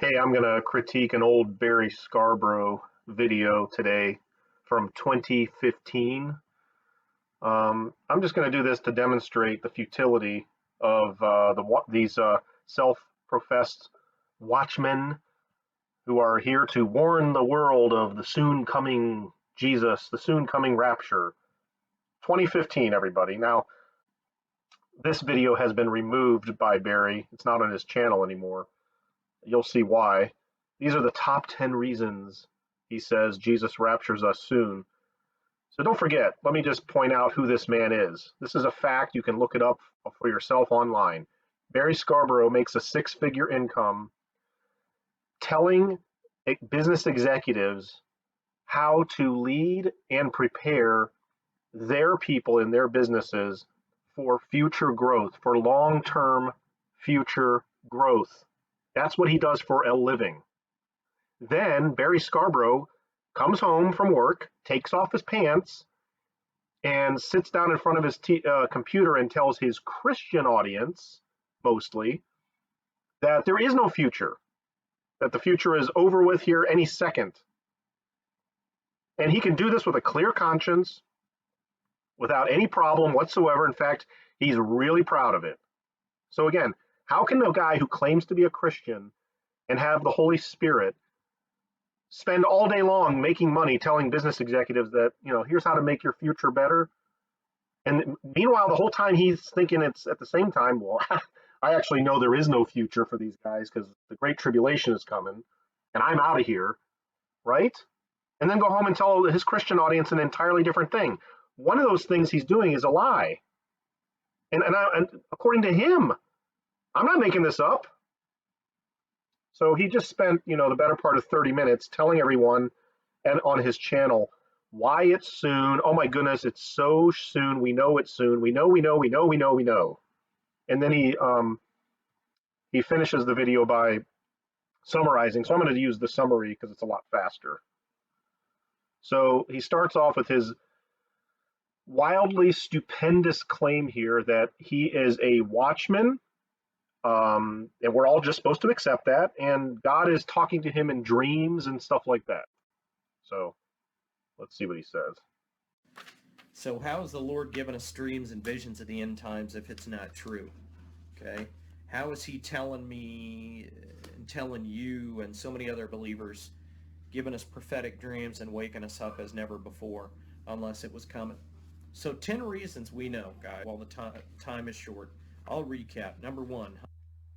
Hey, I'm going to critique an old Barry Scarbrough video today from 2015. I'm just going to do this to demonstrate the futility of these self-professed watchmen who are here to warn the world of the soon coming Jesus, the soon coming rapture. 2015, everybody. Now, this video has been removed by Barry. It's not on his channel anymore. You'll see why. These are the top 10 reasons he says Jesus raptures us soon. So don't forget, let me just point out who this man is. This is a fact. You can look it up for yourself online. Barry Scarbrough makes a six-figure income telling business executives how to lead and prepare their people in their businesses for future growth, for long-term future growth. That's what he does for a living. Then Barry Scarbrough comes home from work, takes off his pants, and sits down in front of his computer and tells his Christian audience, mostly, that there is no future, that the future is over with here any second. And he can do this with a clear conscience, without any problem whatsoever. In fact, he's really proud of it. So again, how can a guy who claims to be a Christian and have the Holy Spirit spend all day long making money telling business executives that, here's how to make your future better? And meanwhile, the whole time he's thinking it's at the same time, well, I actually know there is no future for these guys because the Great Tribulation is coming and I'm out of here, right? And then go home and tell his Christian audience an entirely different thing. One of those things he's doing is a lie. And according to him, I'm not making this up. So he just spent, the better part of 30 minutes telling everyone and on his channel why it's soon. Oh my goodness, it's so soon. We know it's soon. We know. And then he finishes the video by summarizing. So I'm going to use the summary because it's a lot faster. So he starts off with his wildly stupendous claim here that he is a watchman, and we're all just supposed to accept that, and God is talking to him in dreams and stuff like that. So let's see what he says. So how is the Lord giving us dreams and visions at the end times if it's not true? Okay? How is he telling me and telling you and so many other believers, giving us prophetic dreams and waking us up as never before, unless it was coming? So 10 reasons we know, guys, while the time is short. I'll recap. Number one.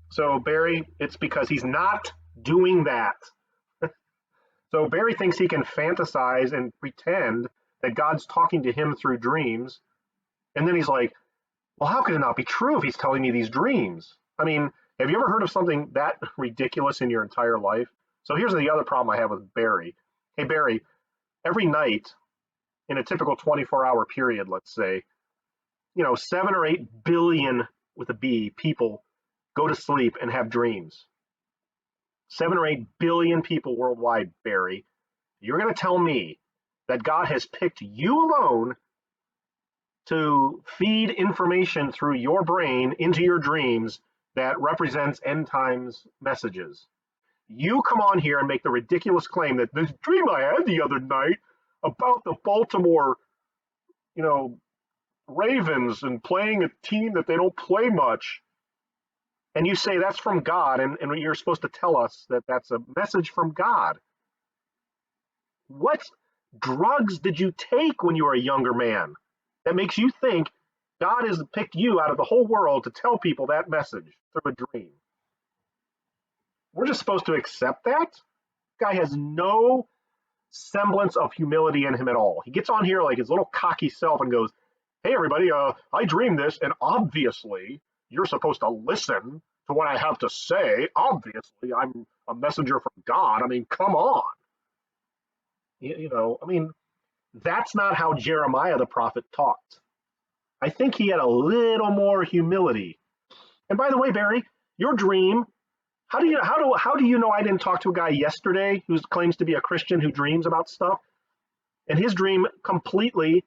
So Barry, it's because he's not doing that. So Barry thinks he can fantasize and pretend that God's talking to him through dreams. And then he's like, well, how could it not be true if he's telling me these dreams? I mean, have you ever heard of something that ridiculous in your entire life? So here's the other problem I have with Barry. Hey, Barry, every night in a typical 24-hour period, let's say, 7 or 8 billion with a B people go to sleep and have dreams. 7 or 8 billion people worldwide, Barry. You're going to tell me that God has picked you alone to feed information through your brain into your dreams that represents end times messages. You come on here and make the ridiculous claim that this dream I had the other night about the Baltimore, Ravens and playing a team that they don't play much. And you say that's from God, and you're supposed to tell us that that's a message from God. What drugs did you take when you were a younger man that makes you think God has picked you out of the whole world to tell people that message through a dream? We're just supposed to accept that? Guy has no semblance of humility in him at all. He gets on here like his little cocky self and goes, hey, everybody, I dreamed this, and obviously you're supposed to listen to what I have to say. Obviously, I'm a messenger from God. I mean, come on. That's not how Jeremiah the prophet talked. I think he had a little more humility. And by the way, Barry, your dream, how do you know I didn't talk to a guy yesterday who claims to be a Christian who dreams about stuff? And his dream completely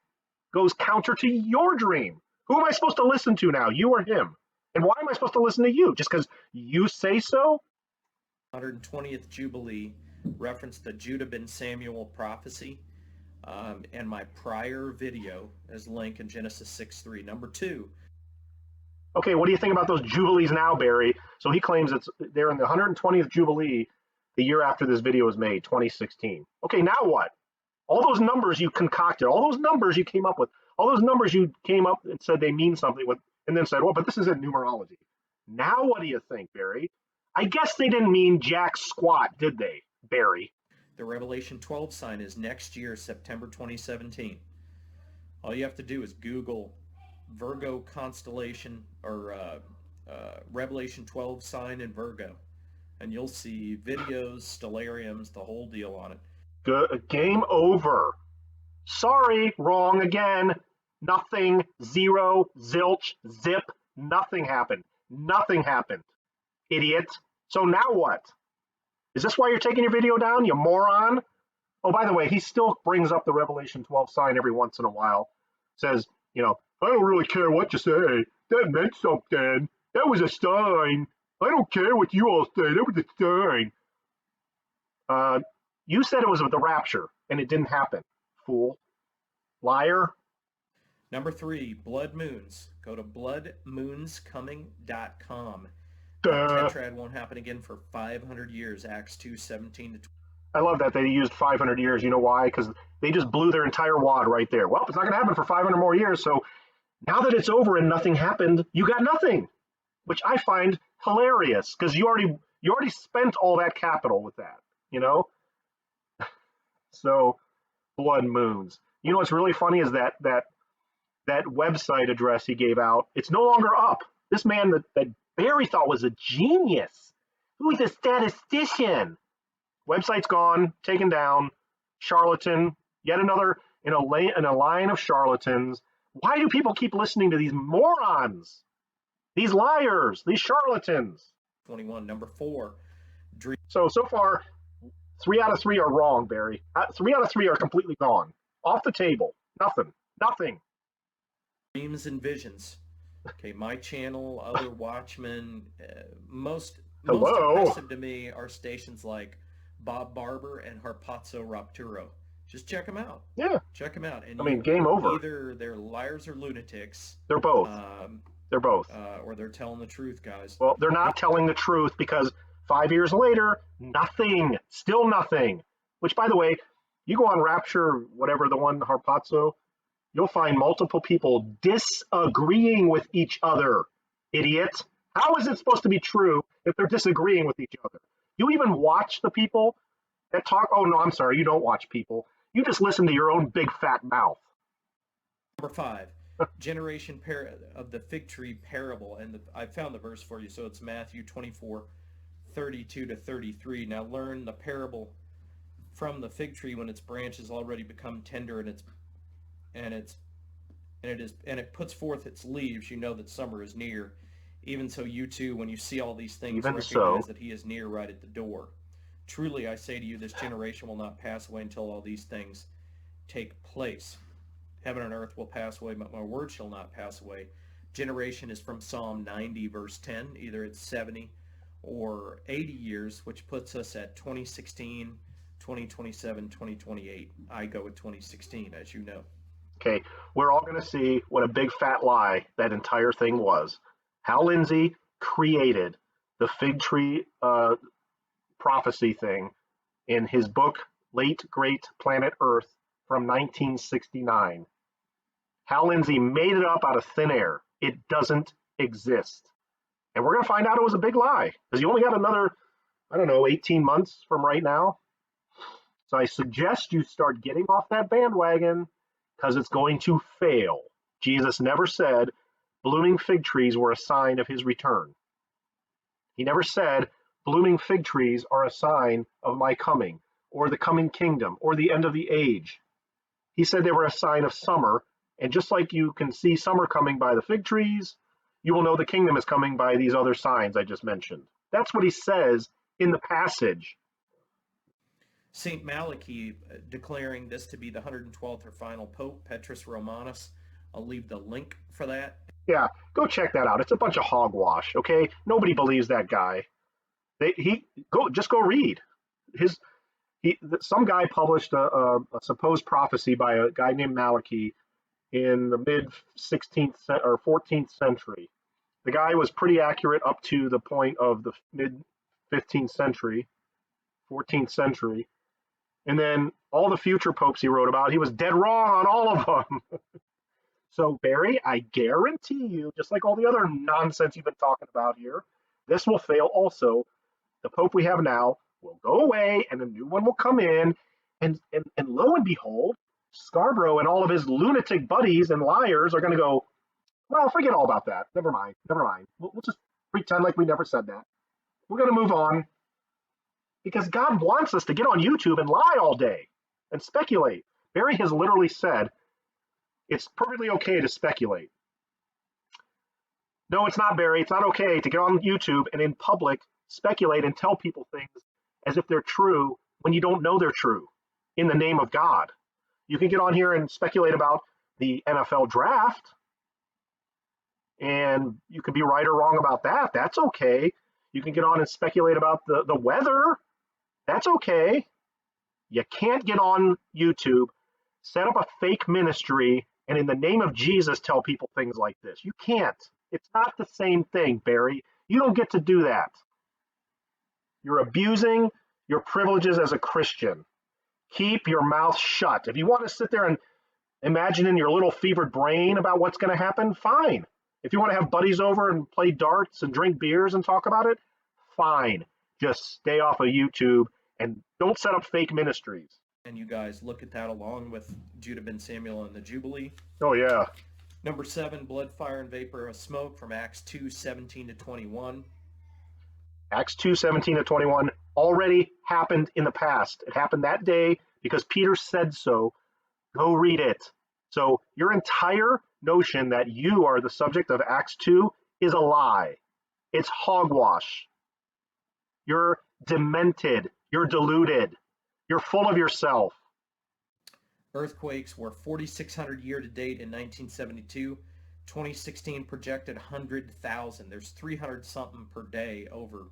goes counter to your dream. Who am I supposed to listen to now, you or him? And why am I supposed to listen to you? Just because you say so? 120th Jubilee, reference the Judah ben Samuel prophecy, and my prior video as link in Genesis 6:3. Number 2. Okay, what do you think about those Jubilees now, Barry? So he claims they're in the 120th Jubilee the year after this video was made, 2016. Okay, now what? All those numbers you concocted, all those numbers you came up with, all those numbers you came up and said they mean something with, and then said, well, but this isn't numerology. Now what do you think, Barry? I guess they didn't mean jack squat, did they, Barry? The Revelation 12 sign is next year, September 2017. All you have to do is Google Virgo constellation or Revelation 12 sign in Virgo, and you'll see videos, stellariums, the whole deal on it. Good. Game over. Sorry, wrong again. Nothing, zero, zilch, zip, nothing happened. Nothing happened, idiot. So now what? Is this why you're taking your video down, you moron? Oh, by the way, he still brings up the Revelation 12 sign every once in a while. Says, I don't really care what you say. That meant something. That was a sign. I don't care what you all say. That was a sign. You said it was the rapture, and it didn't happen. Fool. Liar. Number 3, blood moons. Go to bloodmoonscoming.com. Tetrad won't happen again for 500 years, Acts 2:17-20. I love that they used 500 years. You know why? Because they just blew their entire wad right there. Well, it's not going to happen for 500 more years, so now that it's over and nothing happened, you got nothing, which I find hilarious because you already spent all that capital with that, So, blood moons. You know what's really funny is that website address he gave out. It's no longer up. This man that Barry thought was a genius, who's a statistician. Website's gone, taken down. Charlatan, yet another in a line of charlatans. Why do people keep listening to these morons? These liars, these charlatans. 21, number 4. So far, 3 out of 3 are wrong, Barry. 3 out of 3 are completely gone. Off the table. Nothing. Dreams and visions. Okay, my channel, other Watchmen, most Hello. impressive to me are stations like Bob Barber and Harpazzo Rapturo. Just check them out. Yeah. Check them out. And game over. Either they're liars or lunatics. They're both. They're both. Or they're telling the truth, guys. Well, they're not telling the truth because 5 years later, nothing. Still nothing. Which, by the way, you go on Rapture, whatever the one, Harpazzo, you'll find multiple people disagreeing with each other. Idiot. How is it supposed to be true if they're disagreeing with each other? You even watch the people that talk? Oh, no, I'm sorry. You don't watch people. You just listen to your own big fat mouth. Number 5, generation of the fig tree parable. And I found the verse for you. So it's Matthew 24:32-33. Now learn the parable from the fig tree when its branches already become tender and it puts forth its leaves. You know that summer is near. Even so, you too, when you see all these things, recognize that he is near, right at the door. Truly, I say to you, this generation will not pass away until all these things take place. Heaven and earth will pass away, but my word shall not pass away. Generation is from Psalm 90, verse 10. Either it's 70 or 80 years, which puts us at 2016, 2027, 2028. I go with 2016, as you know. Okay, we're all going to see what a big fat lie that entire thing was. Hal Lindsey created the fig tree prophecy thing in his book, Late Great Planet Earth, from 1969. Hal Lindsey made it up out of thin air. It doesn't exist. And we're going to find out it was a big lie, because you only got another, 18 months from right now. So I suggest you start getting off that bandwagon, because it's going to fail. Jesus never said blooming fig trees were a sign of his return. He never said blooming fig trees are a sign of my coming, or the coming kingdom, or the end of the age. He said they were a sign of summer, and just like you can see summer coming by the fig trees, you will know the kingdom is coming by these other signs I just mentioned. That's what he says in the passage. St. Malachi declaring this to be the 112th or final Pope, Petrus Romanus. I'll leave the link for that. Yeah, go check that out. It's a bunch of hogwash, okay? Nobody believes that guy. Just go read his. Some guy published a supposed prophecy by a guy named Malachi in the mid 16th or 14th century. The guy was pretty accurate up to the point of the mid 15th century, 14th century. And then all the future popes he wrote about, he was dead wrong on all of them. So, Barry, I guarantee you, just like all the other nonsense you've been talking about here, this will fail also. The pope we have now will go away and a new one will come in. And lo and behold, Scarbrough and all of his lunatic buddies and liars are going to go, well, forget all about that. Never mind. Never mind. We'll just pretend like we never said that. We're going to move on because God wants us to get on YouTube and lie all day and speculate. Barry has literally said it's perfectly okay to speculate. No, it's not, Barry. It's not okay to get on YouTube and in public speculate and tell people things as if they're true when you don't know they're true in the name of God. You can get on here and speculate about the NFL draft, and you could be right or wrong about that. That's okay. You can get on and speculate about the weather. That's okay. You can't get on YouTube, set up a fake ministry, and in the name of Jesus tell people things like this. You can't. It's not the same thing, Barry. You don't get to do that. You're abusing your privileges as a Christian. Keep your mouth shut. If you want to sit there and imagine in your little fevered brain about what's going to happen, fine. If you want to have buddies over and play darts and drink beers and talk about it, fine. Just stay off of YouTube and don't set up fake ministries. And you guys look at that along with Judah ben Samuel and the Jubilee. Oh, yeah. Number 7, blood, fire, and vapor of smoke from Acts 2:17-21. Acts 2:17-21 already happened in the past. It happened that day because Peter said so. Go read it. So your entire notion that you are the subject of Acts 2 is a lie. It's hogwash. You're demented. You're deluded. You're full of yourself. Earthquakes were 4,600 year to date in 1972. 2016 projected 100,000. There's 300 something per day over.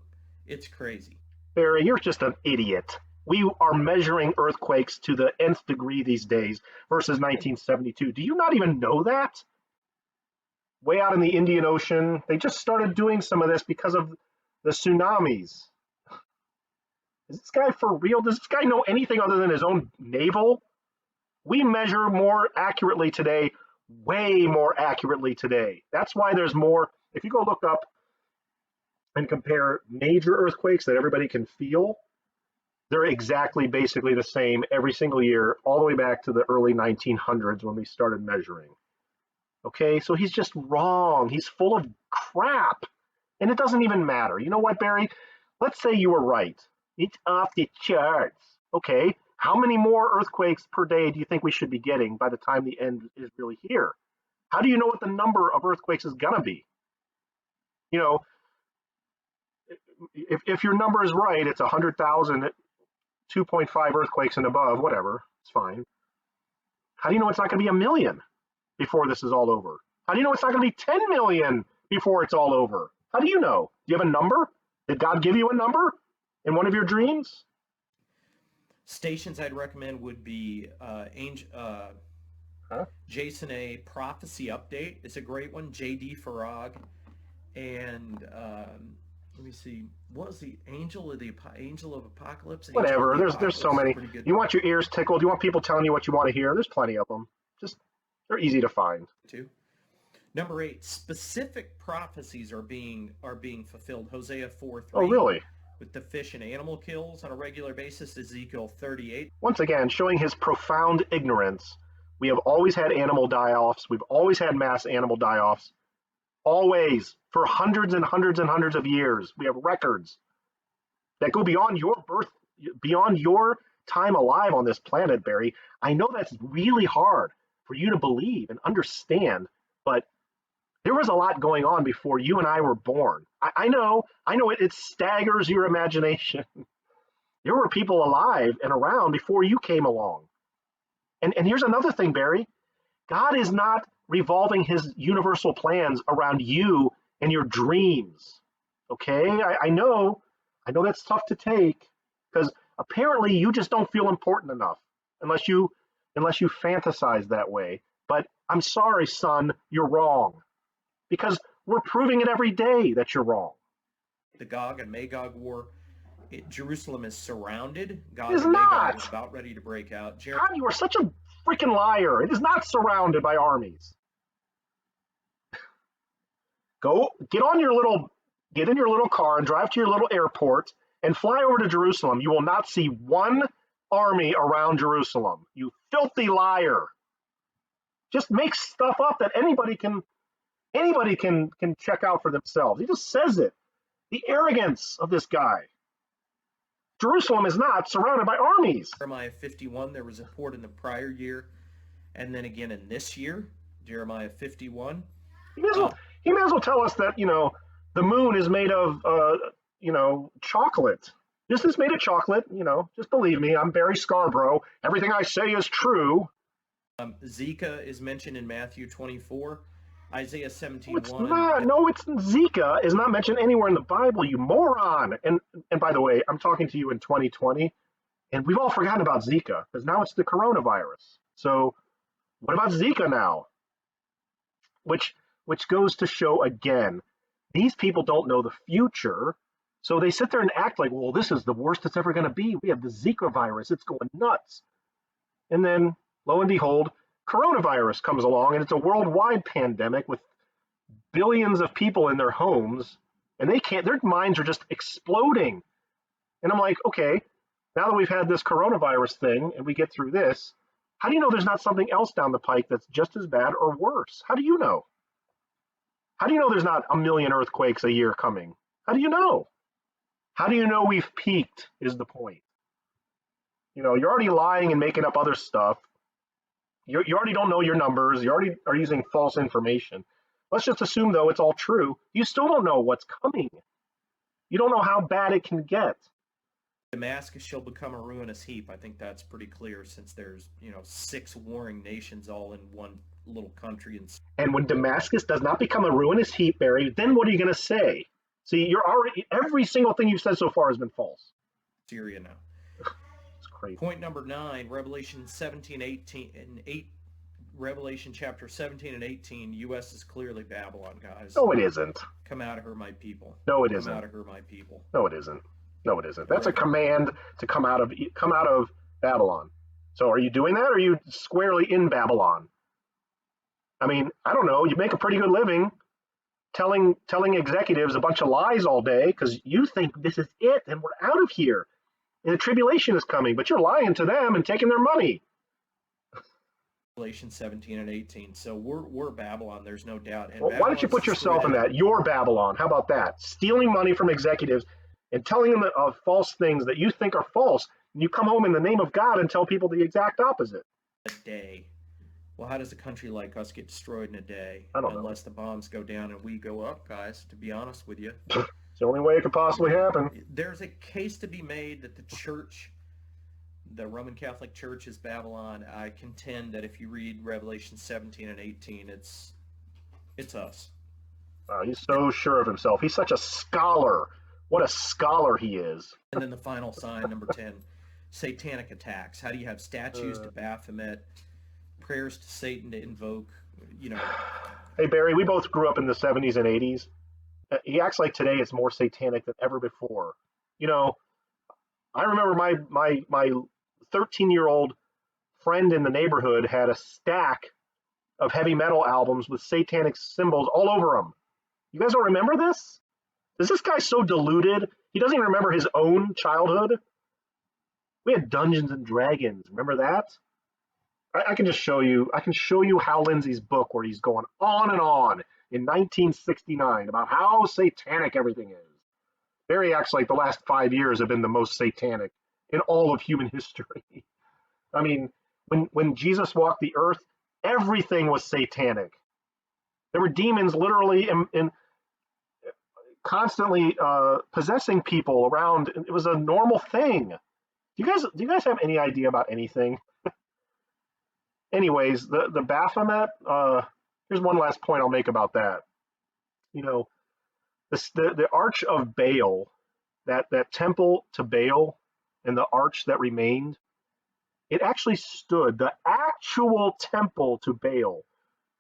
It's crazy. Barry, you're just an idiot. We are measuring earthquakes to the nth degree these days versus 1972. Do you not even know that? Way out in the Indian Ocean, they just started doing some of this because of the tsunamis. Is this guy for real? Does this guy know anything other than his own navel? We measure more accurately today, way more accurately today. That's why there's more. If you go look up and compare major earthquakes that everybody can feel, they're exactly basically the same every single year, all the way back to the early 1900s when we started measuring. Okay, so he's just wrong. He's full of crap. And it doesn't even matter. You know what, Barry? Let's say you were right. It's off the charts. Okay, how many more earthquakes per day do you think we should be getting by the time the end is really here? How do you know what the number of earthquakes is going to be? You know, if your number is right, it's 100,000, 2.5 earthquakes and above, whatever, it's fine. How do you know it's not going to be a million before this is all over? How do you know it's not going to be 10 million before it's all over? How do you know? Do you have a number? Did God give you a number in one of your dreams? Stations I'd recommend would be Jason A. Prophecy Update. It's a great one. J.D. Farag. And let me see. What was the Angel of Apocalypse? Whatever. There's so many. You want your ears tickled? You want people telling you what you want to hear? There's plenty of them. Just they're easy to find. Number 8. Specific prophecies are being fulfilled. Hosea 4:3. Oh, really? With the fish and animal kills on a regular basis. Ezekiel 38. Once again, showing his profound ignorance. We have always had animal die-offs. We've always had mass animal die-offs. Always, for hundreds and hundreds and hundreds of years. We have records that go beyond your birth, beyond your time alive on this planet, Barry. I know that's really hard for you to believe and understand, but there was a lot going on before you and I were born. I know it staggers your imagination. There were people alive and around before you came along. And here's another thing, Barry. God is not revolving his universal plans around you and your dreams. Okay? I know I know that's tough to take because apparently you just don't feel important enough unless you fantasize that way. But I'm sorry, son, you're wrong because we're proving it every day that you're wrong. The Gog and Magog war. Jerusalem is surrounded. Gog It is and Magog not. is about ready to break out. God, you are such a freaking liar. It is not surrounded by armies. Go get in your little car and drive to your little airport and fly over to Jerusalem. You will not see one army around Jerusalem. You filthy liar. Just make stuff up that anybody can check out for themselves. He just says it. The arrogance of this guy. Jerusalem is not surrounded by armies. Jeremiah 51, there was a report in the prior year, and then again in this year, Jeremiah 51. He may as well tell us that, the moon is made of, chocolate. This is made of chocolate, just believe me. I'm Barry Scarbrough. Everything I say is true. Zika is mentioned in Matthew 24. Isaiah 17:1. It's not. No, Zika is not mentioned anywhere in the Bible, you moron. And by the way, I'm talking to you in 2020, and we've all forgotten about Zika because now it's the coronavirus. So what about Zika now? Which goes to show again, these people don't know the future, so they sit there and act like, well, this is the worst it's ever going to be. We have the Zika virus. It's going nuts. And then, lo and behold, coronavirus comes along, and it's a worldwide pandemic with billions of people in their homes, and their minds are just exploding. And I'm like, okay, now that we've had this coronavirus thing and we get through this, how do you know there's not something else down the pike that's just as bad or worse? How do you know? How do you know there's not a million earthquakes a year coming? How do you know? How do you know we've peaked is the point. You're already lying and making up other stuff. You already don't know your numbers. You already are using false information. Let's just assume, though, it's all true. You still don't know what's coming. You don't know how bad it can get. Damascus shall become a ruinous heap. I think that's pretty clear since there's, 6 warring nations all in one little country. And when Damascus does not become a ruinous heap, Barry, then what are you going to say? See, every single thing you've said so far has been false. Syria now. It's crazy. Point number 9, Revelation 17:18 and 8. Revelation chapter 17 and 18. U.S. is clearly Babylon, guys. No, it isn't. Come out of her, my people. No, it isn't. Come out of her, my people. No, it isn't. No, it isn't. That's a command to come out of Babylon. So, are you doing that, or are you squarely in Babylon? I mean, I don't know. You make a pretty good living telling executives a bunch of lies all day because you think this is it and we're out of here and the tribulation is coming, but you're lying to them and taking their money. Revelation 17 and 18. So we're Babylon, there's no doubt. And well, why don't you put yourself in that? You're Babylon. How about that? Stealing money from executives and telling them false things that you think are false, and you come home in the name of God and tell people the exact opposite. A day. Well, how does a country like us get destroyed in a day? I don't know. Unless the bombs go down and we go up, guys, to be honest with you. It's the only way it could possibly happen. There's a case to be made that the Roman Catholic Church is Babylon. I contend that if you read Revelation 17 and 18, it's us. He's so sure of himself. He's such a scholar. What a scholar he is. And then the final sign, number 10, satanic attacks. How do you have statues to Baphomet, prayers to Satan to invoke, Hey, Barry, we both grew up in the 70s and 80s. He acts like today it's more satanic than ever before. I remember my 13-year-old friend in the neighborhood had a stack of heavy metal albums with satanic symbols all over them. You guys don't remember this? Is this guy so deluded? He doesn't even remember his own childhood? We had Dungeons and Dragons. Remember that? I can just show you. I can show you Hal Lindsey's book where he's going on and on in 1969 about how satanic everything is. Barry acts like the last 5 years have been the most satanic in all of human history. I mean, when Jesus walked the earth, everything was satanic. There were demons literally in constantly possessing people around. It was a normal thing. Do you guys have any idea about anything? Anyways, the Baphomet. Here's one last point I'll make about that. The Arch of Baal that temple to Baal and the arch that remained, it actually stood. The actual temple to Baal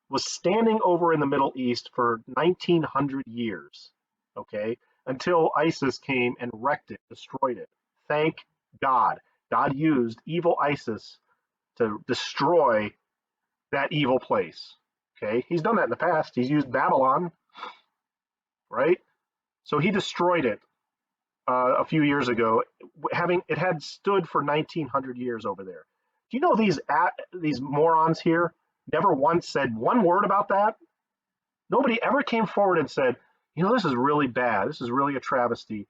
was standing over in the Middle East for 1900 years, okay, until ISIS came and wrecked it, destroyed it. Thank God. God used evil ISIS to destroy that evil place. Okay, he's done that in the past. He's used Babylon, right? So he destroyed it a few years ago. Having it had stood for 1900 years over there. Do you know these morons here never once said one word about that? Nobody ever came forward and said, you know, this is really bad. This is really a travesty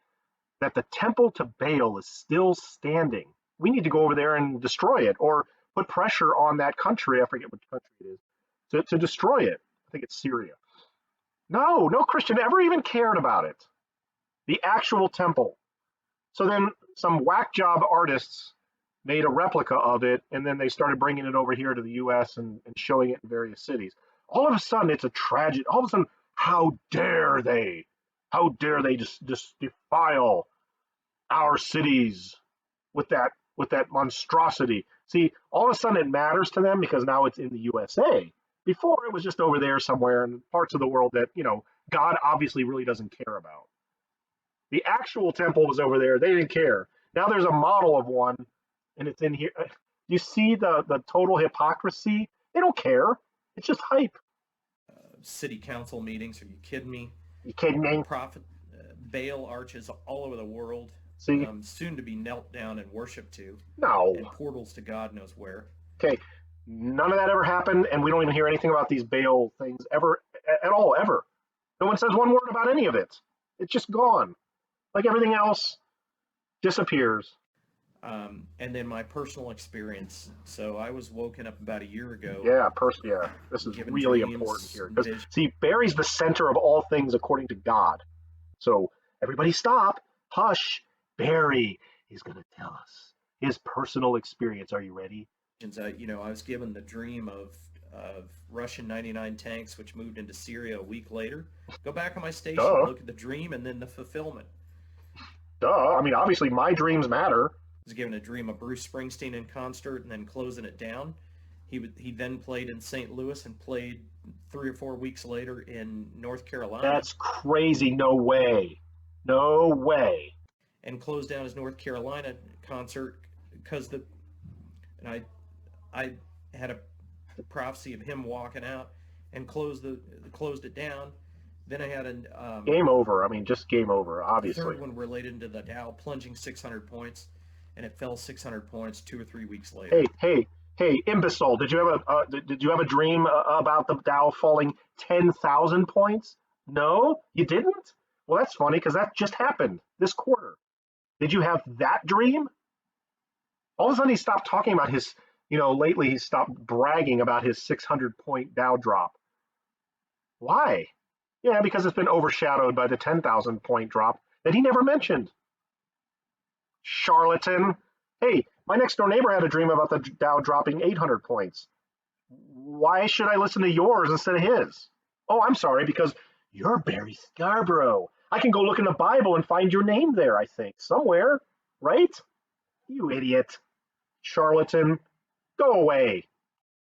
that the temple to Baal is still standing. We need to go over there and destroy it, or put pressure on that country. I forget which country it is to destroy it. I think it's Syria. No Christian ever even cared about it. The actual temple. So then some whack job artists made a replica of it, and then they started bringing it over here to the U.S. and showing it in various cities. All of a sudden, it's a tragedy. All of a sudden, how dare they? How dare they just defile our cities with that monstrosity? See, all of a sudden it matters to them because now it's in the USA. Before it was just over there somewhere in parts of the world that, you know, God obviously really doesn't care about. The actual temple was over there. They didn't care. Now there's a model of one, and it's in here. You see the total hypocrisy? They don't care. It's just hype. City council meetings. Are you kidding me? You kidding me? Prophet Baal arches all over the world. See? Soon to be knelt down and worshipped to. No. And portals to God knows where. Okay. None of that ever happened, and we don't even hear anything about these Baal things ever, at all, ever. No one says one word about any of it. It's just gone. Like everything else disappears. And then my personal experience. So I was woken up about a year ago. Yeah, this is really important here. Because, see, Barry's the center of all things according to God. So everybody stop, hush. Barry is going to tell us his personal experience. Are you ready? I was given the dream of Russian 99 tanks, which moved into Syria a week later. Go back on my station, look at the dream, and then the fulfillment. Duh. I mean, obviously my dreams matter. I was given a dream of Bruce Springsteen in concert and then closing it down. He then played in St. Louis and played 3 or 4 weeks later in North Carolina. That's crazy. No way. No way. And closed down his North Carolina concert because I had a prophecy of him walking out and closed it down. Then I had a game over. I mean, just game over. Obviously. Third one related to the Dow plunging 600 points, and it fell 600 points 2 or 3 weeks later. Hey, imbecile! Did you have a dream about the Dow falling 10,000 points? No, you didn't. Well, that's funny because that just happened this quarter. Did you have that dream? All of a sudden, he stopped talking about his. Lately he stopped bragging about his 600-point Dow drop. Why? Yeah, because it's been overshadowed by the 10,000-point drop that he never mentioned. Charlatan. Hey, my next door neighbor had a dream about the Dow dropping 800 points. Why should I listen to yours instead of his? Oh, I'm sorry, because you're Barry Scarbrough. I can go look in the Bible and find your name there, I think, somewhere, right? You idiot. Charlatan. Go away.